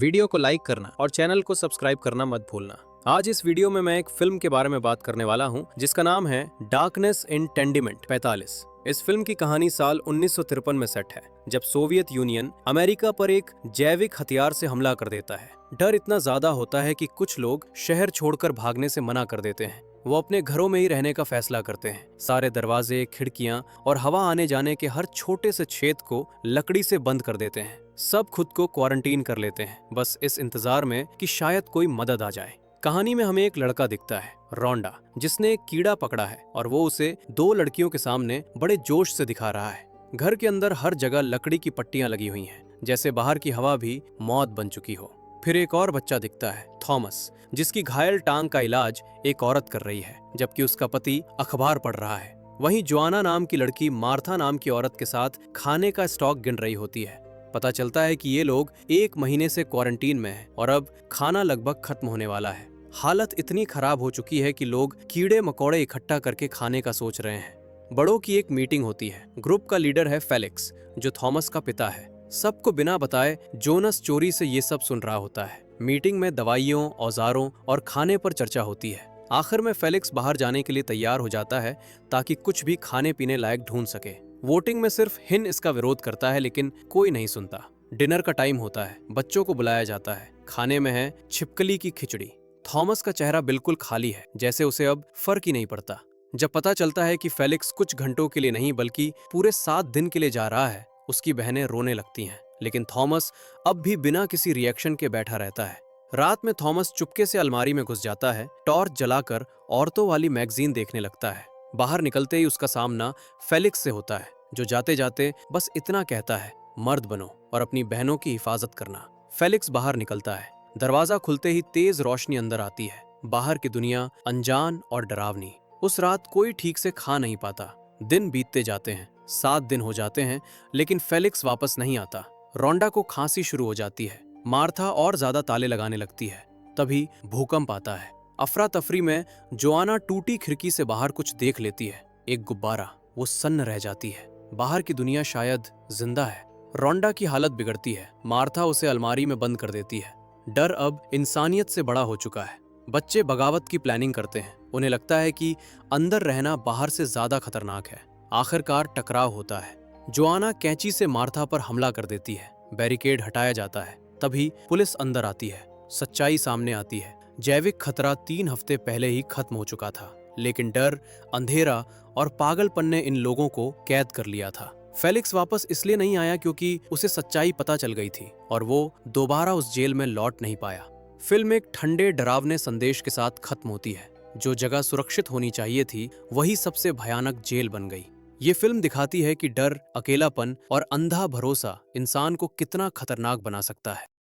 Video को like करना और चैनल को सब्सक्राइब करना मत भूलना। आज इस वीडियो में मैं एक फिल्म के बारे में बात करने वाला हूं जिसका नाम है डार्कनेस इन टेंडिमेंट 45। इस फिल्म की कहानी साल 1953 में सेट है, जब सोवियत यूनियन अमेरिका पर एक जैविक हथियार से हमला कर देता है। डर इतना ज्यादा होता है कि कुछ लोग शहर छोड़कर भागने से मना कर देते हैं। वो अपने घरों में ही रहने का फैसला करते हैं। सारे दरवाजे, खिड़कियां और हवा आने जाने के हर छोटे से छेद को लकड़ी से बंद कर देते हैं। सब खुद को क्वारंटीन कर लेते हैं, बस इस इंतजार में कि शायद कोई मदद आ जाए। कहानी में हमें एक लड़का दिखता है, रोंडा, जिसने एक कीड़ा पकड़ा है और वो उसे दो लड़कियों के सामने बड़े जोश से दिखा रहा है। घर के अंदर हर जगह लकड़ी की पट्टियां लगी हुई हैं, जैसे बाहर की हवा भी मौत बन चुकी हो। फिर एक और बच्चा दिखता है, थॉमस, जिसकी घायल टांग का इलाज एक औरत कर रही है, जबकि उसका पति अखबार पढ़ रहा है। वहीं जोआना नाम की लड़की मार्था नाम की औरत के साथ खाने का स्टॉक गिन रही होती है। पता चलता है कि ये लोग 1 महीने से क्वारंटीन में हैं और अब खाना लगभग खत्म होने वाला है। हालत इतनी खराब हो चुकी है कि लोग कीड़े मकोड़े इकट्ठा करके खाने का सोच रहे हैं। बड़ों की एक मीटिंग होती है। ग्रुप का लीडर है फेलिक्स, जो थॉमस का पिता है। सबको बिना बताए जोनस चोरी से ये सब सुन रहा होता है। मीटिंग में दवाइयों, औजारों और खाने पर चर्चा होती है। आखिर में फेलिक्स बाहर जाने के लिए तैयार हो जाता है ताकि कुछ भी खाने पीने लायक ढूंढ सके। वोटिंग में सिर्फ हिन इसका विरोध करता है, लेकिन कोई नहीं सुनता। डिनर का टाइम होता है, बच्चों को बुलाया जाता है। खाने में है छिपकली की खिचड़ी। थॉमस का चेहरा बिल्कुल खाली है, जैसे उसे अब फर्क ही नहीं पड़ता। जब पता चलता है कि फेलिक्स कुछ घंटों के लिए नहीं बल्कि पूरे 7 दिन के लिए जा रहा है, उसकी बहनें रोने लगती हैं। लेकिन थॉमस अब भी बिना किसी रिएक्शन के बैठा रहता है। रात में थॉमस चुपके से अलमारी में घुस जाता है, टॉर्च जलाकर औरतों वाली मैगजीन देखने लगता है। बाहर निकलते ही उसका सामना फेलिक्स से होता है, जो जाते जाते बस इतना कहता है, मर्द बनो और अपनी बहनों की हिफाजत करना। फेलिक्स बाहर निकलता है। दरवाजा खुलते ही तेज रोशनी अंदर आती है। बाहर की दुनिया अनजान और डरावनी। उस रात कोई ठीक से खा नहीं पाता। दिन बीतते जाते हैं, 7 दिन हो जाते हैं, लेकिन फेलिक्स वापस नहीं आता। रोंडा को खांसी शुरू हो जाती है। मार्था और ज्यादा ताले लगाने लगती है। तभी भूकंप आता है। अफरा तफरी में जोआना टूटी खिड़की से बाहर कुछ देख लेती है, एक गुब्बारा। वो सन्न रह जाती है। बाहर की दुनिया शायद जिंदा है। रोंडा की हालत बिगड़ती है। मार्था उसे अलमारी में बंद कर देती है। डर अब इंसानियत से बड़ा हो चुका है। बच्चे बगावत की प्लानिंग करते हैं। उन्हें लगता है कि अंदर रहना बाहर से ज्यादा खतरनाक है। आखिरकार टकराव होता है। जोआना कैंची से मार्था पर हमला कर देती है। बैरिकेड हटाया जाता है। तभी पुलिस अंदर आती है। सच्चाई सामने आती है। जैविक खतरा 3 हफ्ते पहले ही खत्म हो चुका था, लेकिन डर, अंधेरा और पागलपन ने इन लोगों को कैद कर लिया था। फेलिक्स वापस इसलिए नहीं आया क्योंकि उसे सच्चाई पता चल गई थी और वो दोबारा उस जेल में लौट नहीं पाया। फिल्म एक ठंडे डरावने संदेश के साथ खत्म होती है। जो जगह सुरक्षित होनी चाहिए थी, वही सबसे भयानक जेल बन गई। ये फिल्म दिखाती है कि डर, अकेलापन और अंधा भरोसा इंसान को कितना खतरनाक बना सकता है।